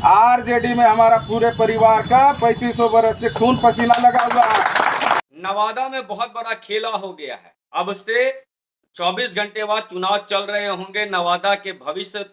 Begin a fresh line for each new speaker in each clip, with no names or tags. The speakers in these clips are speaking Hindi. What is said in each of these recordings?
आरजेडी में हमारा पूरे परिवार का 3500 बरस से खून पसीना लगा हुआ है।
नवादा में बहुत बड़ा खेला हो गया है। अब से 24 घंटे बाद चुनाव चल रहे होंगे, नवादा के भविष्य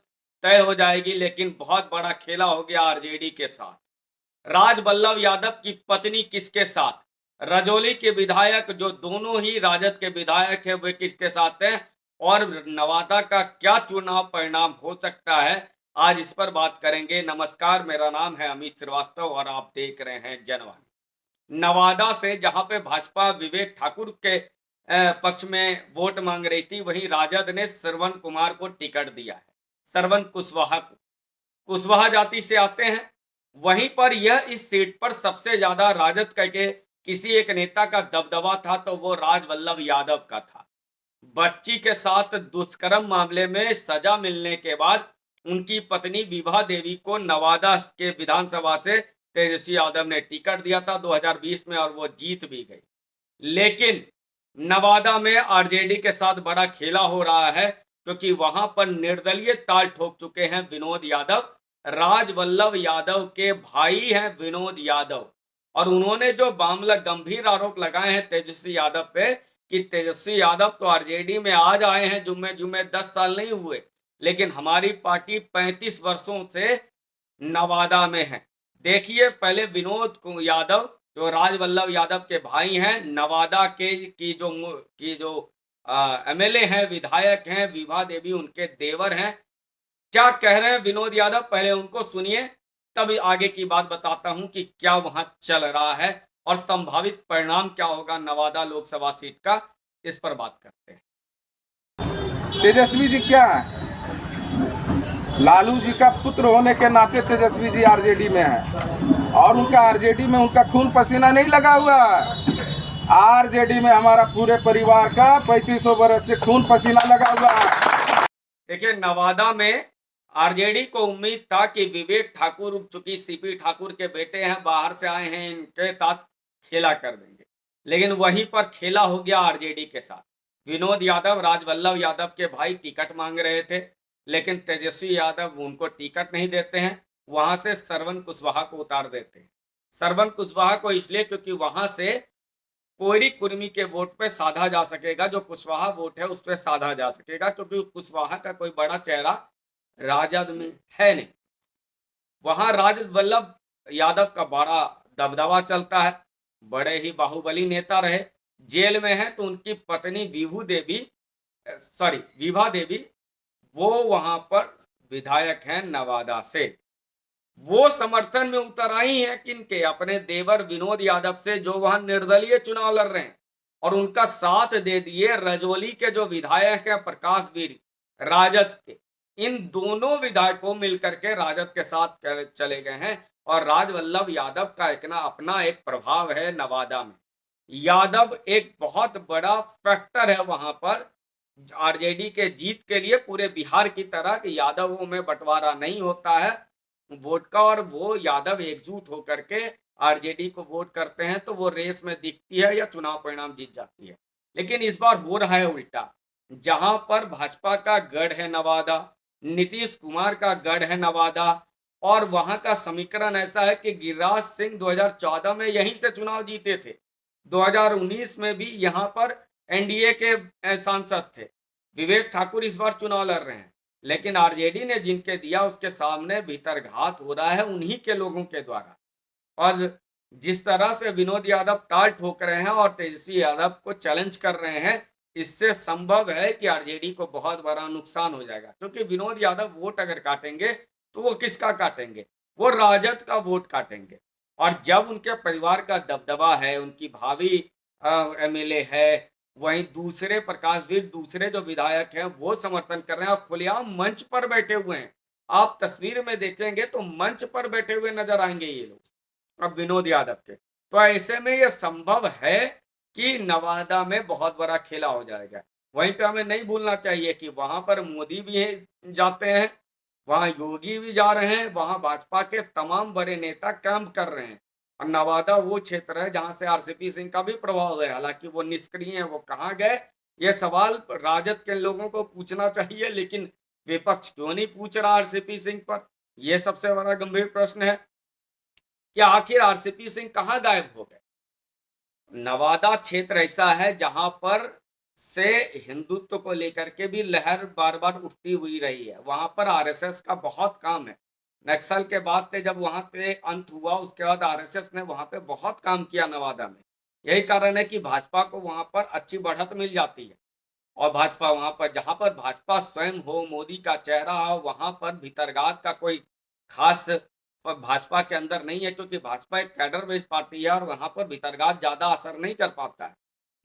तय हो जाएगी, लेकिन बहुत बड़ा खेला हो गया आरजेडी के साथ। राजवल्लभ यादव की पत्नी किसके साथ, रजौली के विधायक जो दोनों ही राजद के विधायक है वे किसके साथ हैं, और नवादा का क्या चुनाव परिणाम हो सकता है, आज इस पर बात करेंगे। नमस्कार, मेरा नाम है अमित श्रीवास्तव और आप देख रहे हैं जनवाणी। नवादा से जहां पे भाजपा विवेक ठाकुर के पक्ष में वोट मांग रही थी, वहीं राजद ने श्रवण कुमार को टिकट दिया है, श्रवण कुशवाहा को। कुशवाहा जाति से आते हैं। वहीं पर यह इस सीट पर सबसे ज्यादा राजद के किसी एक नेता का दबदबा था तो वो राजवल्लभ यादव का था। बच्ची के साथ दुष्कर्म मामले में सजा मिलने के बाद उनकी पत्नी विभा देवी को नवादा के विधानसभा से तेजस्वी यादव ने टिकट दिया था 2020 में और वो जीत भी गई। लेकिन नवादा में आरजेडी के साथ बड़ा खेला हो रहा है, क्योंकि वहां पर निर्दलीय ताल ठोक चुके हैं विनोद यादव। राजवल्लभ यादव के भाई हैं विनोद यादव, और उन्होंने जो मामला गंभीर आरोप लगाए हैं तेजस्वी यादव पे कि तेजस्वी यादव तो आरजेडी में आज आए हैं, जुम्मे जुम्मे 10 साल नहीं हुए, लेकिन हमारी पार्टी 35 वर्षों से नवादा में है। देखिए, पहले विनोद यादव जो राजवल्लभ यादव के भाई हैं, नवादा के की जो एमएलए हैं, विधायक हैं, विभा देवी उनके देवर हैं। क्या कह रहे हैं विनोद यादव, पहले उनको सुनिए, तब आगे की बात बताता हूं कि क्या वहां चल रहा है और संभावित परिणाम क्या होगा नवादा लोकसभा सीट का, इस पर बात करते हैं।
तेजस्वी जी क्या है? लालू जी का पुत्र होने के नाते तेजस्वी जी आरजेडी में है, और उनका आरजेडी में उनका खून पसीना नहीं लगा हुआ है। आरजेडी में हमारा पूरे परिवार का 3500 बरस से खून पसीना लगा हुआ है।
देखिए, नवादा में आरजेडी को उम्मीद था कि विवेक ठाकुर, चूंकि सीपी ठाकुर के बेटे हैं, बाहर से आए हैं, इनके साथ खेला कर देंगे, लेकिन वहीं पर खेला हो गया आरजेडी के साथ। विनोद यादव राजवल्लभ यादव के भाई टिकट मांग रहे थे, लेकिन तेजस्वी यादव उनको टिकट नहीं देते हैं, वहां से श्रवण कुशवाहा को उतार देते हैं। श्रवण कुशवाहा को इसलिए क्योंकि वहां से कोयरी कुर्मी के वोट पे साधा जा सकेगा, जो कुशवाहा वोट है उस पर साधा जा सकेगा, क्योंकि कुशवाहा का कोई बड़ा चेहरा राजद में है नहीं। वहां राजवल्लभ यादव का बड़ा दबदबा चलता है, बड़े ही बाहुबली नेता रहे। जेल में है तो उनकी पत्नी विभा देवी वो वहां पर विधायक हैं नवादा से। वो समर्थन में उतर आई हैं किनके, अपने देवर विनोद यादव से, जो वहां निर्दलीय चुनाव लड़ रहे हैं, और उनका साथ दे दिए रजौली के जो विधायक हैं प्रकाश वीर राजद के। इन दोनों विधायकों मिलकर के राजद के साथ चले गए हैं, और राजवल्लभ यादव का अपना एक प्रभाव है नवादा में। यादव एक बहुत बड़ा फैक्टर है वहां पर आरजेडी के जीत के लिए। पूरे बिहार की तरह कि यादवों में बंटवारा नहीं होता है वोट का, और वो यादव एकजुट होकर के आरजेडी को वोट करते हैं तो वो रेस में दिखती है या चुनाव परिणाम जीत जाती है। लेकिन इस बार हो रहा है उल्टा। जहां पर भाजपा का गढ़ है नवादा, नीतीश कुमार का गढ़ है नवादा, और वहां का समीकरण ऐसा है कि गिरिराज सिंह 2014 में यहीं से चुनाव जीते थे, 2019 में भी यहां पर एनडीए के सांसद थे। विवेक ठाकुर इस बार चुनाव लड़ रहे हैं, लेकिन आरजेडी ने जिनके दिया उसके सामने भीतरघात हो रहा है उन्हीं के लोगों के द्वारा। और जिस तरह से विनोद यादव ताल ठोक रहे हैं और तेजस्वी यादव को चैलेंज कर रहे हैं, इससे संभव है कि आरजेडी को बहुत बड़ा नुकसान हो जाएगा, क्योंकि विनोद यादव वोट अगर काटेंगे तो वो किसका काटेंगे, वो राजद का वोट काटेंगे। और जब उनके परिवार का दबदबा है, उनकी भाभी एमएलए है, वहीं दूसरे प्रकाशवीर, दूसरे जो विधायक हैं वो समर्थन कर रहे हैं, और खुलेआम मंच पर बैठे हुए हैं। आप तस्वीर में देखेंगे तो मंच पर बैठे हुए नजर आएंगे ये लोग अब विनोद यादव के। तो ऐसे में यह संभव है कि नवादा में बहुत बड़ा खेला हो जाएगा। वहीं पे हमें नहीं भूलना चाहिए कि वहां पर मोदी भी जाते हैं, वहां योगी भी जा रहे हैं, वहां भाजपा के तमाम बड़े नेता कैंप कर रहे हैं। और नवादा वो क्षेत्र है जहां से आरसीपी सिंह का भी प्रभाव है, हालांकि वो निष्क्रिय है, वो कहाँ गए ये सवाल राजद के लोगों को पूछना चाहिए, लेकिन विपक्ष क्यों नहीं पूछ रहा आरसीपी सिंह पर। ये सबसे बड़ा गंभीर प्रश्न है कि आखिर आरसीपी सिंह कहाँ गायब हो गए। नवादा क्षेत्र ऐसा है जहां पर से हिंदुत्व को लेकर के भी लहर बार बार उठती हुई रही है। वहां पर आरएसएस का बहुत काम है। नक्सल के बाद से जब वहां पे अंत हुआ, उसके बाद आरएसएस ने वहां पे बहुत काम किया नवादा में। यही कारण है कि भाजपा को वहां पर अच्छी बढ़त मिल जाती है। और भाजपा वहां पर, जहां पर भाजपा स्वयं हो, मोदी का चेहरा हो, वहां पर भीतरगात का कोई खास भाजपा के अंदर नहीं है, क्योंकि भाजपा एक कैडर बेस्ड पार्टी है और वहां पर भीतरगात ज्यादा असर नहीं कर पाता है।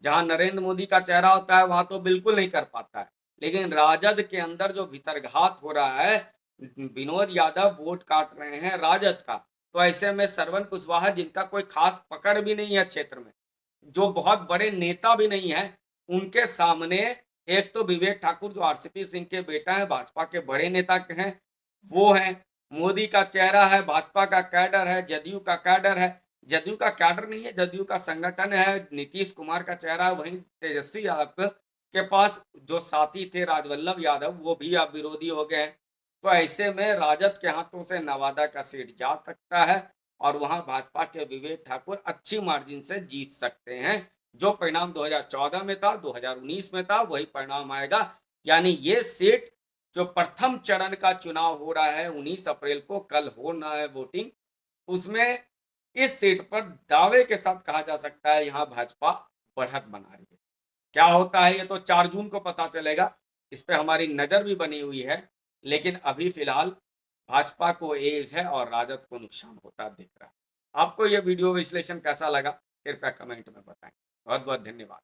जहां नरेंद्र मोदी का चेहरा होता है वहां तो बिल्कुल नहीं कर पाता है। लेकिन राजद के अंदर जो भीतरघात हो रहा है, विनोद यादव वोट काट रहे हैं राजद का, तो ऐसे में श्रवण कुशवाहा, जिनका कोई खास पकड़ भी नहीं है क्षेत्र में, जो बहुत बड़े नेता भी नहीं है, उनके सामने एक तो विवेक ठाकुर जो आरसीपी सिंह के बेटा है, भाजपा के बड़े नेता के हैं, वो हैं, मोदी का चेहरा है, भाजपा का कैडर है, जदयू का कैडर है, जदयू का कैडर नहीं है, जदयू का संगठन है, नीतीश कुमार का चेहरा है, वहीं तेजस्वी यादव के पास जो साथी थे राजवल्लभ यादव, वो भी अब विरोधी हो गए। तो ऐसे में राजद के हाथों से नवादा का सीट जा सकता है और वहां भाजपा के विवेक ठाकुर अच्छी मार्जिन से जीत सकते हैं। जो परिणाम 2014 में था, 2019 में था, वही परिणाम आएगा। यानी ये सीट जो प्रथम चरण का चुनाव हो रहा है 19 अप्रैल को, कल होना है वोटिंग, उसमें इस सीट पर दावे के साथ कहा जा सकता है यहां भाजपा बढ़त बना रही है। क्या होता है ये तो 4 जून को पता चलेगा। इस पे हमारी नजर भी बनी हुई है। लेकिन अभी फिलहाल भाजपा को एज है और राजद को नुकसान होता दिख रहा है। आपको यह वीडियो विश्लेषण कैसा लगा, कृपया कमेंट में बताएं। बहुत बहुत धन्यवाद।